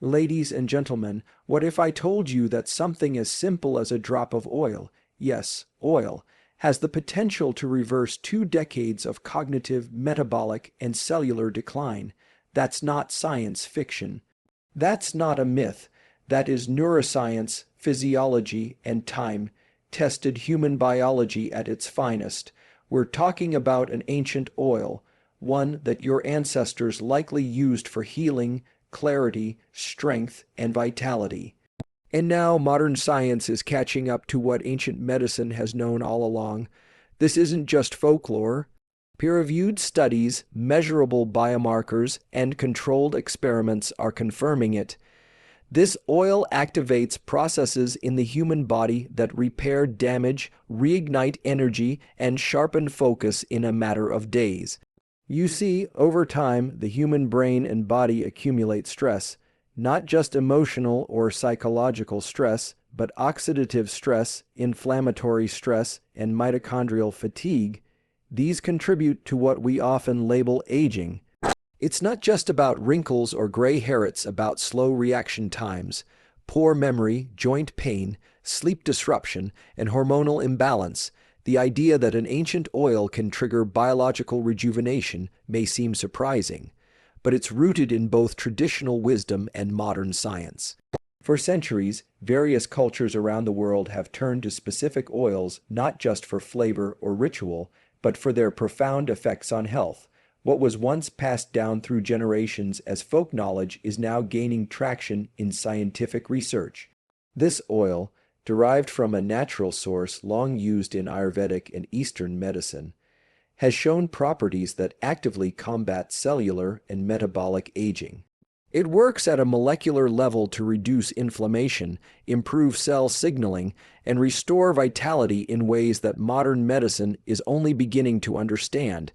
Ladies and gentlemen, what if I told you that something as simple as a drop of oil, yes, oil, has the potential to reverse 2 decades of cognitive, metabolic, and cellular decline? That's not science fiction. That's not a myth. That is neuroscience, physiology, and time-tested human biology at its finest. We're talking about an ancient oil, one that your ancestors likely used for healing, clarity, strength, and vitality. And now modern science is catching up to what ancient medicine has known all along. This isn't just folklore. Peer-reviewed studies, measurable biomarkers, and controlled experiments are confirming it. This oil activates processes in the human body that repair damage, reignite energy, and sharpen focus in a matter of days. You see, over time, the human brain and body accumulate stress, not just emotional or psychological stress, but oxidative stress, inflammatory stress, and mitochondrial fatigue. These contribute to what we often label aging. It's not just about wrinkles or gray hair, it's about slow reaction times, poor memory, joint pain, sleep disruption, and hormonal imbalance. The idea that an ancient oil can trigger biological rejuvenation may seem surprising, but it's rooted in both traditional wisdom and modern science. For centuries, various cultures around the world have turned to specific oils not just for flavor or ritual, but for their profound effects on health. What was once passed down through generations as folk knowledge is now gaining traction in scientific research. This oil, derived from a natural source long used in Ayurvedic and Eastern medicine, has shown properties that actively combat cellular and metabolic aging. It works at a molecular level to reduce inflammation, improve cell signaling, and restore vitality in ways that modern medicine is only beginning to understand.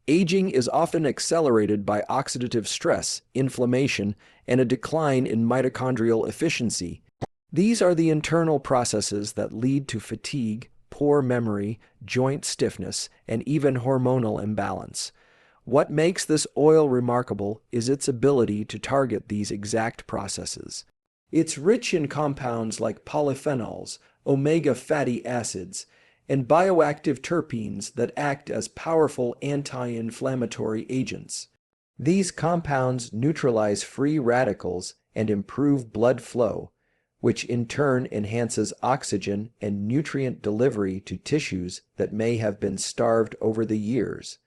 Aging is often accelerated by oxidative stress, inflammation, and a decline in mitochondrial efficiency. These are the internal processes that lead to fatigue, poor memory, joint stiffness, and even hormonal imbalance. What makes this oil remarkable is its ability to target these exact processes. It's rich in compounds like polyphenols, omega fatty acids, and bioactive terpenes that act as powerful anti-inflammatory agents. These compounds neutralize free radicals and improve blood flow, which in turn enhances oxygen and nutrient delivery to tissues that may have been starved over the years.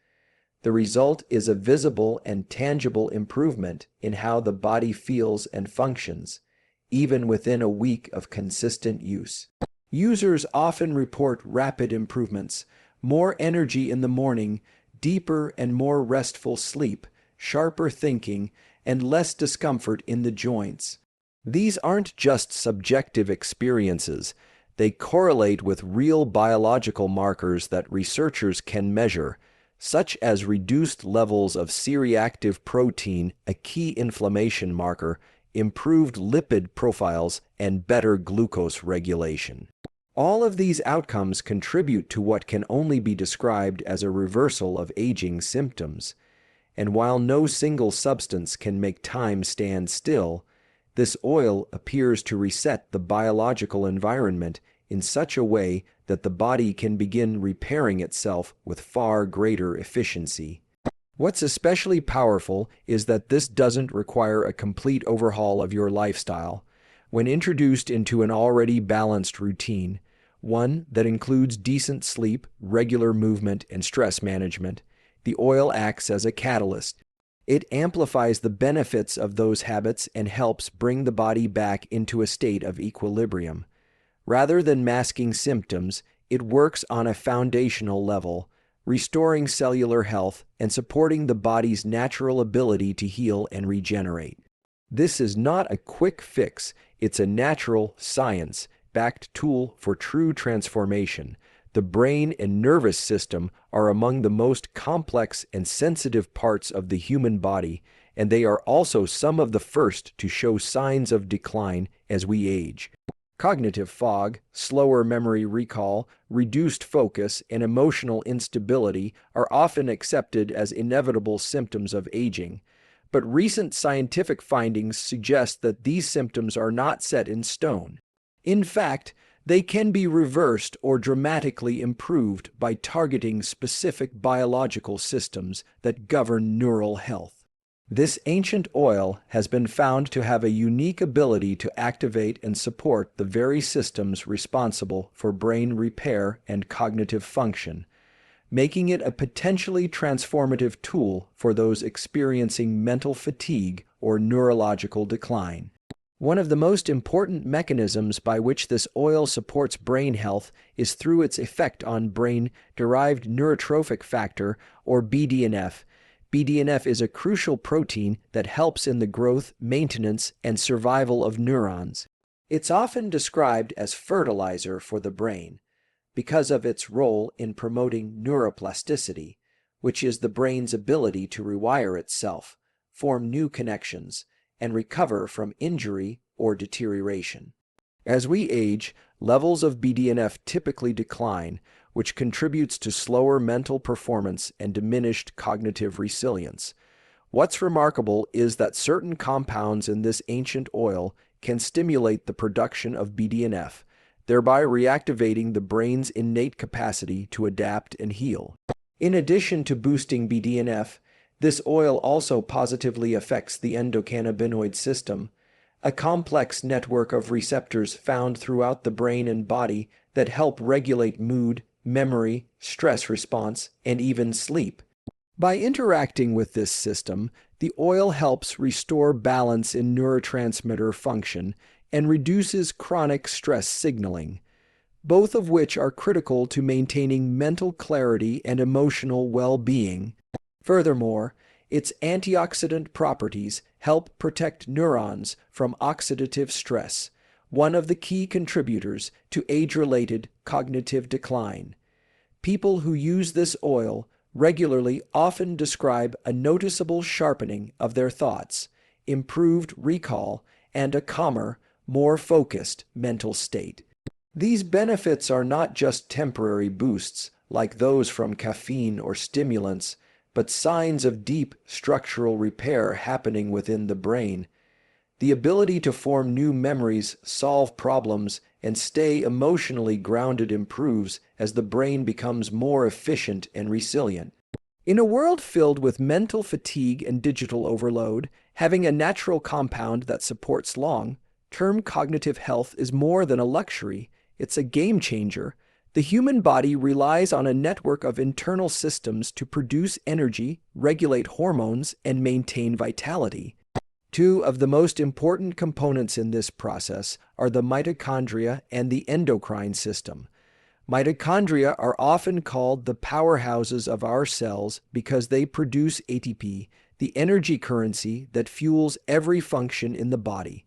The result is a visible and tangible improvement in how the body feels and functions, even within a week of consistent use. Users often report rapid improvements, more energy in the morning, deeper and more restful sleep, sharper thinking, and less discomfort in the joints. These aren't just subjective experiences. They correlate with real biological markers that researchers can measure, such as reduced levels of C-reactive protein, a key inflammation marker, improved lipid profiles, and better glucose regulation. All of these outcomes contribute to what can only be described as a reversal of aging symptoms. And while no single substance can make time stand still, this oil appears to reset the biological environment in such a way that the body can begin repairing itself with far greater efficiency. What's especially powerful is that this doesn't require a complete overhaul of your lifestyle. When introduced into an already balanced routine, one that includes decent sleep, regular movement, and stress management, the oil acts as a catalyst. It amplifies the benefits of those habits and helps bring the body back into a state of equilibrium. Rather than masking symptoms, it works on a foundational level, restoring cellular health and supporting the body's natural ability to heal and regenerate. This is not a quick fix, it's a natural, science-backed tool for true transformation. The brain and nervous system are among the most complex and sensitive parts of the human body, and they are also some of the first to show signs of decline as we age. Cognitive fog, slower memory recall, reduced focus, and emotional instability are often accepted as inevitable symptoms of aging. but recent scientific findings suggest that these symptoms are not set in stone. In fact, they can be reversed or dramatically improved by targeting specific biological systems that govern neural health. This ancient oil has been found to have a unique ability to activate and support the very systems responsible for brain repair and cognitive function, making it a potentially transformative tool for those experiencing mental fatigue or neurological decline. One of the most important mechanisms by which this oil supports brain health is through its effect on brain-derived neurotrophic factor, or BDNF. BDNF is a crucial protein that helps in the growth, maintenance, and survival of neurons. It's often described as fertilizer for the brain because of its role in promoting neuroplasticity, which is the brain's ability to rewire itself, form new connections, and recover from injury or deterioration. As we age, levels of BDNF typically decline, which contributes to slower mental performance and diminished cognitive resilience. What's remarkable is that certain compounds in this ancient oil can stimulate the production of BDNF, thereby reactivating the brain's innate capacity to adapt and heal. In addition to boosting BDNF, this oil also positively affects the endocannabinoid system, a complex network of receptors found throughout the brain and body that help regulate mood, memory, stress response, and even sleep. By interacting with this system, the oil helps restore balance in neurotransmitter function and reduces chronic stress signaling, both of which are critical to maintaining mental clarity and emotional well-being. Furthermore, its antioxidant properties help protect neurons from oxidative stress, one of the key contributors to age-related cognitive decline. People who use this oil regularly often describe a noticeable sharpening of their thoughts, improved recall, and a calmer, more focused mental state. These benefits are not just temporary boosts like those from caffeine or stimulants, but signs of deep structural repair happening within the brain. The ability to form new memories, solve problems, and stay emotionally grounded improves as the brain becomes more efficient and resilient. In a world filled with mental fatigue and digital overload, having a natural compound that supports long-term cognitive health is more than a luxury. It's a game changer. The human body relies on a network of internal systems to produce energy, regulate hormones, and maintain vitality. Two of the most important components in this process are the mitochondria and the endocrine system. Mitochondria are often called the powerhouses of our cells because they produce ATP, the energy currency that fuels every function in the body.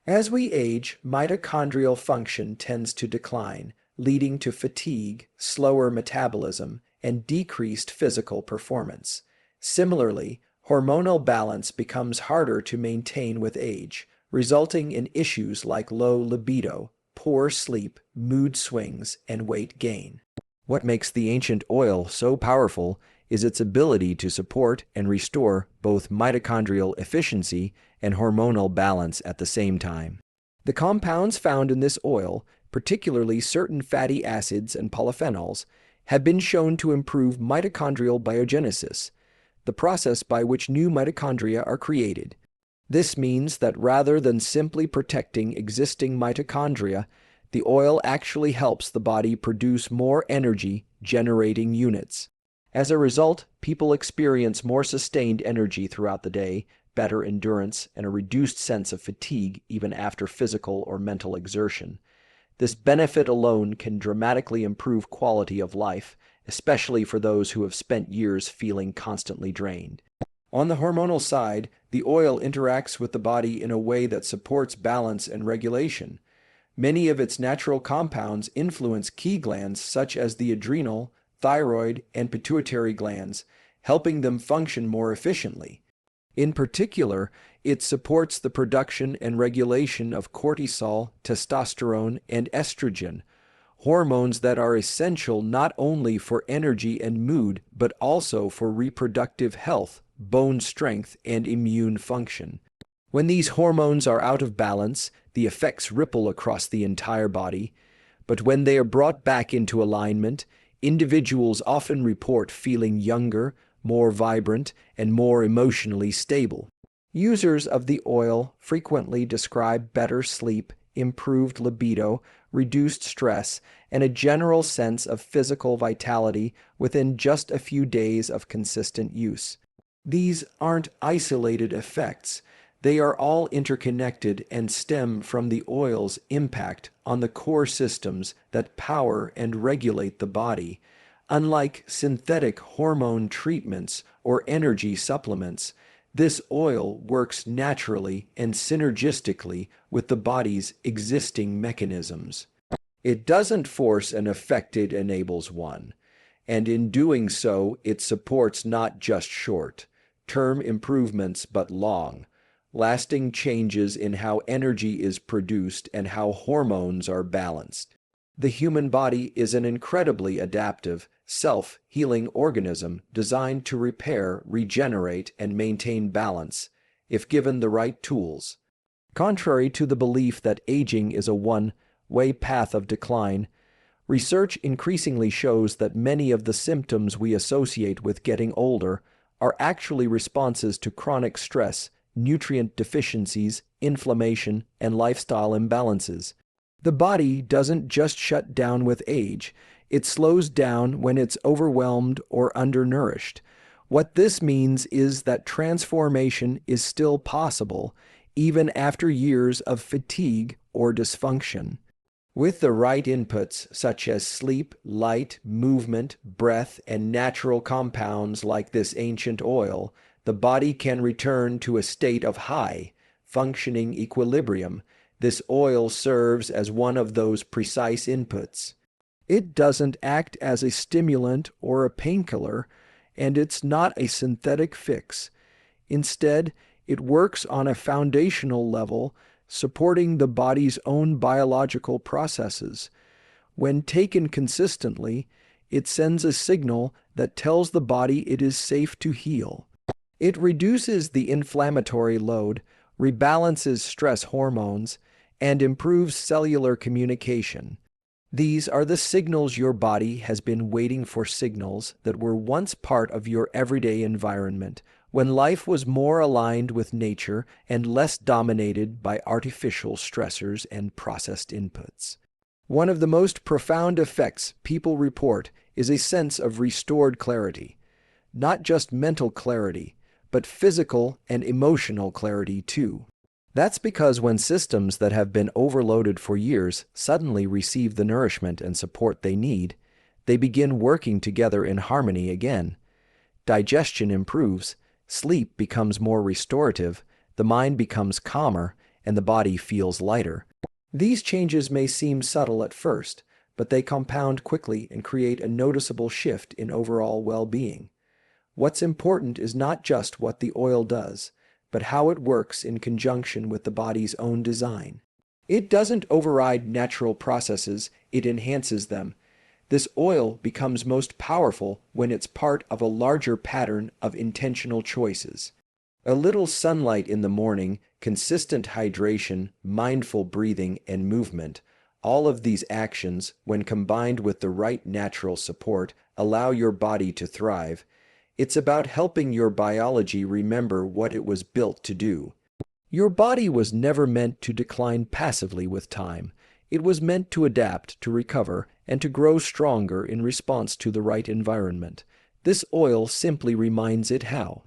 As we age, mitochondrial function tends to decline, leading to fatigue, slower metabolism, and decreased physical performance. Similarly, hormonal balance becomes harder to maintain with age, resulting in issues like low libido, poor sleep, mood swings, and weight gain. What makes the ancient oil so powerful is its ability to support and restore both mitochondrial efficiency and hormonal balance at the same time. The compounds found in this oil, particularly certain fatty acids and polyphenols, have been shown to improve mitochondrial biogenesis, the process by which new mitochondria are created. This means that rather than simply protecting existing mitochondria, the oil actually helps the body produce more energy-generating units. As a result, people experience more sustained energy throughout the day, better endurance, and a reduced sense of fatigue even after physical or mental exertion. This benefit alone can dramatically improve quality of life, especially for those who have spent years feeling constantly drained. On the hormonal side, the oil interacts with the body in a way that supports balance and regulation. Many of its natural compounds influence key glands such as the adrenal, thyroid, and pituitary glands, helping them function more efficiently. In particular, it supports the production and regulation of cortisol, testosterone, and estrogen, hormones that are essential not only for energy and mood, but also for reproductive health, bone strength, and immune function. When these hormones are out of balance, the effects ripple across the entire body. But when they are brought back into alignment, individuals often report feeling younger, more vibrant, and more emotionally stable. Users of the oil frequently describe better sleep, improved libido, reduced stress, and a general sense of physical vitality within just a few days of consistent use. These aren't isolated effects. They are all interconnected and stem from the oil's impact on the core systems that power and regulate the body. Unlike synthetic hormone treatments or energy supplements, this oil works naturally and synergistically with the body's existing mechanisms. It doesn't force an effect, it enables one. And in doing so, it supports not just short-term improvements but long-lasting changes in how energy is produced and how hormones are balanced. The human body is an incredibly adaptive, self-healing organism designed to repair, regenerate, and maintain balance, if given the right tools. Contrary to the belief that aging is a one-way path of decline, research increasingly shows that many of the symptoms we associate with getting older are actually responses to chronic stress, nutrient deficiencies, inflammation, and lifestyle imbalances. The body doesn't just shut down with age, it slows down when it's overwhelmed or undernourished. What this means is that transformation is still possible, even after years of fatigue or dysfunction. With the right inputs, such as sleep, light, movement, breath, and natural compounds like this ancient oil, the body can return to a state of high, functioning equilibrium. This oil serves as one of those precise inputs. It doesn't act as a stimulant or a painkiller, and it's not a synthetic fix. Instead, it works on a foundational level, supporting the body's own biological processes. When taken consistently, it sends a signal that tells the body it is safe to heal. It reduces the inflammatory load, rebalances stress hormones, and improves cellular communication. These are the signals your body has been waiting for, signals that were once part of your everyday environment, when life was more aligned with nature and less dominated by artificial stressors and processed inputs. One of the most profound effects people report is a sense of restored clarity. Not just mental clarity, but physical and emotional clarity too. That's because when systems that have been overloaded for years suddenly receive the nourishment and support they need, they begin working together in harmony again. Digestion improves, sleep becomes more restorative, the mind becomes calmer, and the body feels lighter. These changes may seem subtle at first, but they compound quickly and create a noticeable shift in overall well-being. What's important is not just what the oil does, but how it works in conjunction with the body's own design. It doesn't override natural processes, it enhances them. This oil becomes most powerful when it's part of a larger pattern of intentional choices. A little sunlight in the morning, consistent hydration, mindful breathing, and movement, all of these actions, when combined with the right natural support, allow your body to thrive. It's about helping your biology remember what it was built to do. Your body was never meant to decline passively with time. It was meant to adapt, to recover, and to grow stronger in response to the right environment. This oil simply reminds it how.